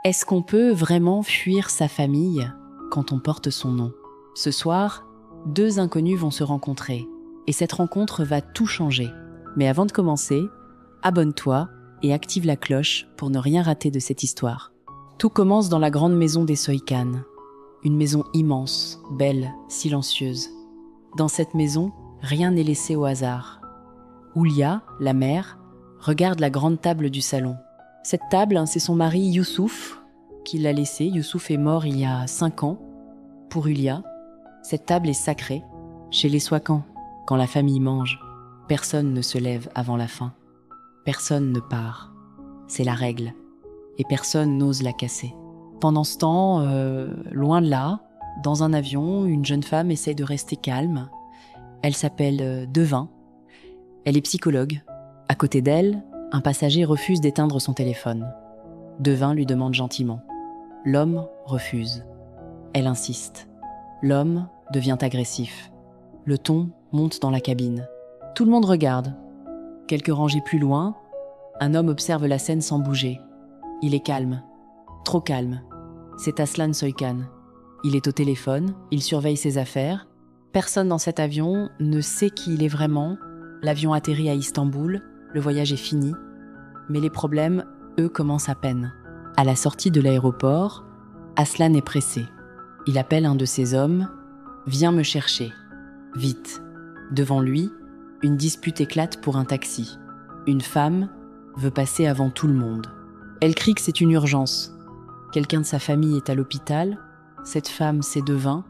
Est-ce qu'on peut vraiment fuir sa famille quand on porte son nom? Ce soir, 2 inconnus vont se rencontrer et cette rencontre va tout changer. Mais avant de commencer, abonne-toi et active la cloche pour ne rien rater de cette histoire. Tout commence dans la grande maison des Soykan. Une maison immense, belle, silencieuse. Dans cette maison, rien n'est laissé au hasard. Oulia, la mère, regarde la grande table du salon. Cette table, c'est son mari Youssouf qui l'a laissée. Youssouf est mort il y a 5 ans. Pour Oulia, cette table est sacrée. Chez les Soykan, quand la famille mange, personne ne se lève avant la fin. Personne ne part. C'est la règle. Et personne n'ose la casser. Pendant ce temps, loin de là, dans un avion, une jeune femme essaie de rester calme. Elle s'appelle Devin. Elle est psychologue. À côté d'elle, un passager refuse d'éteindre son téléphone. Devin lui demande gentiment. L'homme refuse. Elle insiste. L'homme devient agressif. Le ton monte dans la cabine. Tout le monde regarde. Quelques rangées plus loin, un homme observe la scène sans bouger. Il est calme. Trop calme. C'est Aslan Soykan. Il est au téléphone, il surveille ses affaires. Personne dans cet avion ne sait qui il est vraiment. L'avion atterrit à Istanbul, le voyage est fini. Mais les problèmes, eux, commencent à peine. À la sortie de l'aéroport, Aslan est pressé. Il appelle un de ses hommes. « Viens me chercher. Vite. » Devant lui, une dispute éclate pour un taxi. Une femme veut passer avant tout le monde. Elle crie que c'est une urgence. Quelqu'un de sa famille est à l'hôpital. Cette femme, c'est Devin.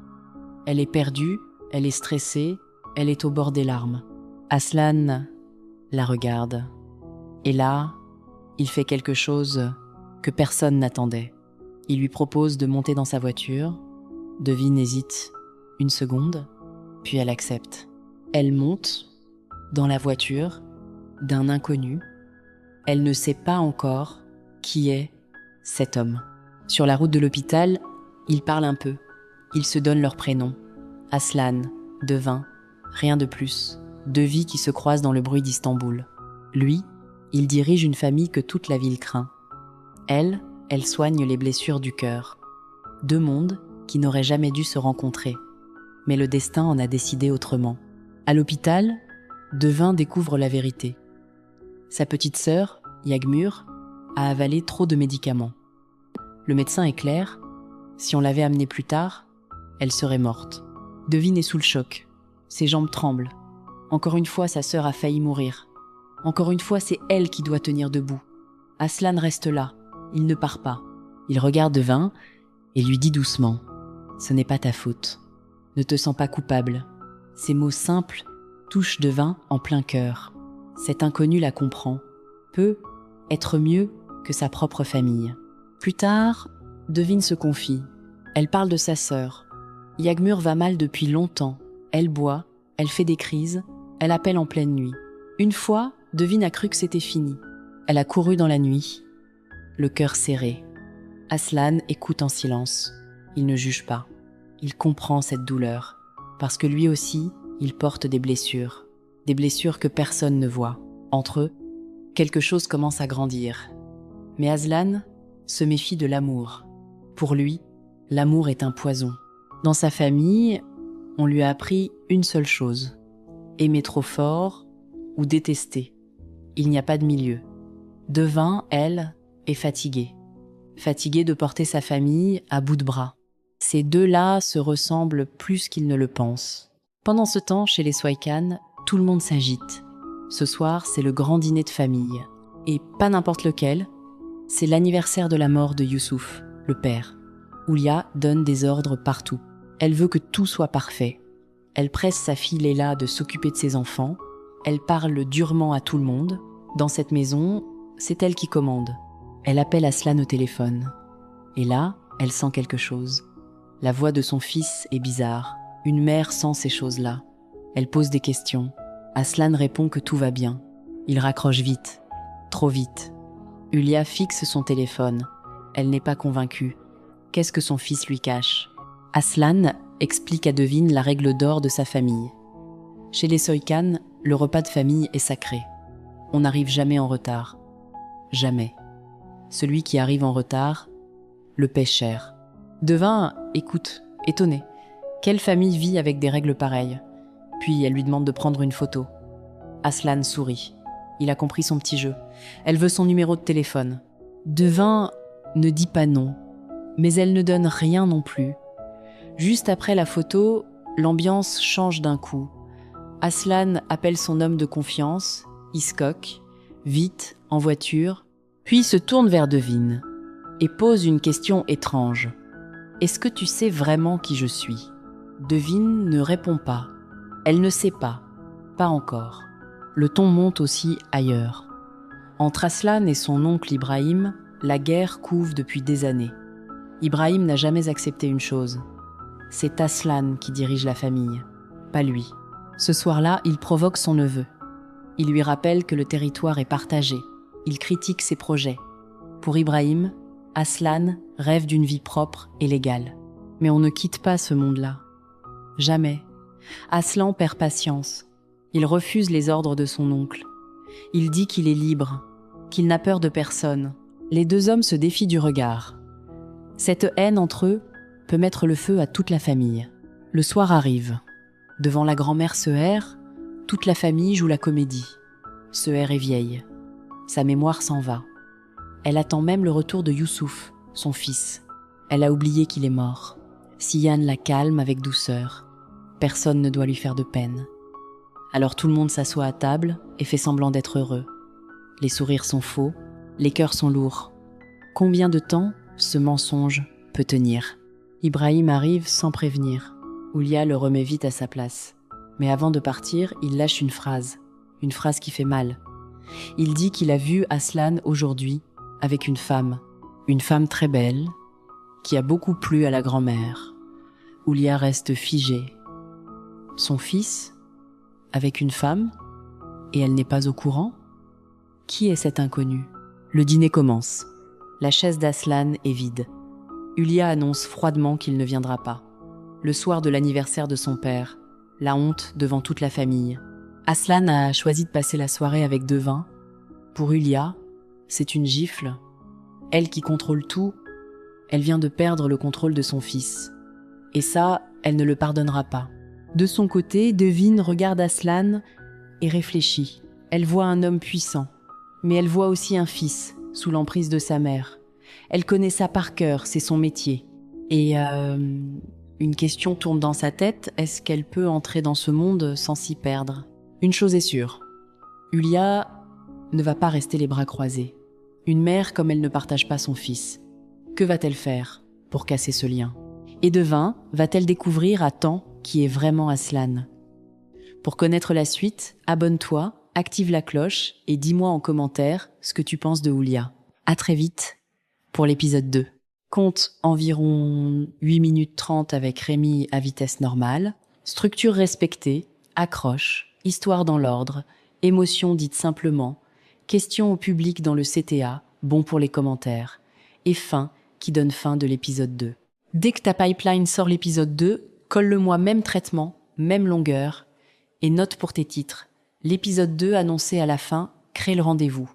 Elle est perdue, elle est stressée, elle est au bord des larmes. Aslan la regarde. Et là, il fait quelque chose que personne n'attendait. Il lui propose de monter dans sa voiture. Devin hésite 1 seconde, puis elle accepte. Elle monte dans la voiture d'un inconnu. Elle ne sait pas encore qui est cet homme. Sur la route de l'hôpital, ils parlent un peu. Ils se donnent leurs prénoms. Aslan, Devin, rien de plus. 2 vies qui se croisent dans le bruit d'Istanbul. Lui, il dirige une famille que toute la ville craint. Elle soigne les blessures du cœur. 2 mondes qui n'auraient jamais dû se rencontrer. Mais le destin en a décidé autrement. À l'hôpital, Devin découvre la vérité. Sa petite sœur, Yagmur, a avalé trop de médicaments. Le médecin est clair, si on l'avait amenée plus tard, elle serait morte. Devin est sous le choc. Ses jambes tremblent. Encore une fois, sa sœur a failli mourir. Encore une fois, c'est elle qui doit tenir debout. Aslan reste là. Il ne part pas. Il regarde Devin et lui dit doucement « Ce n'est pas ta faute. Ne te sens pas coupable. » Ces mots simples touchent Devin en plein cœur. Cet inconnu la comprend. Peut être mieux que sa propre famille. Plus tard, Devin se confie. Elle parle de sa sœur. Yagmur va mal depuis longtemps. Elle boit, elle fait des crises, elle appelle en pleine nuit. Une fois, Devin a cru que c'était fini. Elle a couru dans la nuit, le cœur serré. Aslan écoute en silence. Il ne juge pas. Il comprend cette douleur. Parce que lui aussi, il porte des blessures. Des blessures que personne ne voit. Entre eux, quelque chose commence à grandir. Mais Aslan se méfie de l'amour. Pour lui, l'amour est un poison. Dans sa famille, on lui a appris une seule chose. Aimer trop fort ou détester. Il n'y a pas de milieu. Devin, elle, est fatiguée. Fatiguée de porter sa famille à bout de bras. Ces 2-là se ressemblent plus qu'ils ne le pensent. Pendant ce temps, chez les Soykan, tout le monde s'agite. Ce soir, c'est le grand dîner de famille. Et pas n'importe lequel, c'est l'anniversaire de la mort de Youssouf, le père. Oulia donne des ordres partout. Elle veut que tout soit parfait. Elle presse sa fille Léla de s'occuper de ses enfants. Elle parle durement à tout le monde. Dans cette maison, c'est elle qui commande. Elle appelle Aslan au téléphone. Et là, elle sent quelque chose. La voix de son fils est bizarre. Une mère sent ces choses-là. Elle pose des questions. Aslan répond que tout va bien. Il raccroche vite. Trop vite. Oulia fixe son téléphone. Elle n'est pas convaincue. Qu'est-ce que son fils lui cache? Aslan explique à Devin la règle d'or de sa famille. Chez les Soykan, le repas de famille est sacré. On n'arrive jamais en retard. Jamais. Celui qui arrive en retard le paie cher. Devin écoute, étonné. Quelle famille vit avec des règles pareilles? Puis elle lui demande de prendre une photo. Aslan sourit. Il a compris son petit jeu. Elle veut son numéro de téléphone. Devin ne dit pas non, mais elle ne donne rien non plus. Juste après la photo, l'ambiance change d'un coup. Aslan appelle son homme de confiance, Hiscock, vite, en voiture, puis se tourne vers Devin et pose une question étrange. « Est-ce que tu sais vraiment qui je suis ?» Devin ne répond pas. Elle ne sait pas. Pas encore. Le ton monte aussi ailleurs. Entre Aslan et son oncle Ibrahim, la guerre couve depuis des années. Ibrahim n'a jamais accepté une chose. C'est Aslan qui dirige la famille, pas lui. Ce soir-là, il provoque son neveu. Il lui rappelle que le territoire est partagé. Il critique ses projets. Pour Ibrahim, Aslan rêve d'une vie propre et légale. Mais on ne quitte pas ce monde-là. Jamais. Aslan perd patience. Il refuse les ordres de son oncle. Il dit qu'il est libre, qu'il n'a peur de personne. Les deux hommes se défient du regard. Cette haine entre eux peut mettre le feu à toute la famille. Le soir arrive. Devant la grand-mère Seher, toute la famille joue la comédie. Seher est vieille. Sa mémoire s'en va. Elle attend même le retour de Youssouf, son fils. Elle a oublié qu'il est mort. Sian la calme avec douceur. Personne ne doit lui faire de peine. Alors tout le monde s'assoit à table et fait semblant d'être heureux. Les sourires sont faux, les cœurs sont lourds. Combien de temps ce mensonge peut tenir? Ibrahim arrive sans prévenir. Oulia le remet vite à sa place. Mais avant de partir, il lâche une phrase qui fait mal. Il dit qu'il a vu Aslan aujourd'hui avec une femme très belle, qui a beaucoup plu à la grand-mère. Oulia reste figée. Son fils, avec une femme, et elle n'est pas au courant? Qui est cet inconnu? Le dîner commence. La chaise d'Aslan est vide. Ulia annonce froidement qu'il ne viendra pas. Le soir de l'anniversaire de son père, la honte devant toute la famille. Aslan a choisi de passer la soirée avec Devin. Pour Ulia, c'est une gifle. Elle qui contrôle tout, elle vient de perdre le contrôle de son fils. Et ça, elle ne le pardonnera pas. De son côté, Devin regarde Aslan et réfléchit. Elle voit un homme puissant, mais elle voit aussi un fils, sous l'emprise de sa mère. Elle connaît ça par cœur, c'est son métier. Et une question tourne dans sa tête, est-ce qu'elle peut entrer dans ce monde sans s'y perdre? Une chose est sûre, Ulia ne va pas rester les bras croisés. Une mère comme elle ne partage pas son fils. Que va-t-elle faire pour casser ce lien? Et Devin va-t-elle découvrir à temps qui est vraiment Aslan? Pour connaître la suite, abonne-toi, active la cloche et dis-moi en commentaire ce que tu penses de Oulia. À très vite pour l'épisode 2. Compte environ 8 minutes 30 avec Rémi à vitesse normale, structure respectée, accroche, histoire dans l'ordre, émotion dite simplement, question au public dans le CTA, bon pour les commentaires, et fin qui donne fin de l'épisode 2. Dès que ta pipeline sort l'épisode 2, colle-le-moi même traitement, même longueur, et note pour tes titres. L'épisode 2 annoncé à la fin, crée le rendez-vous.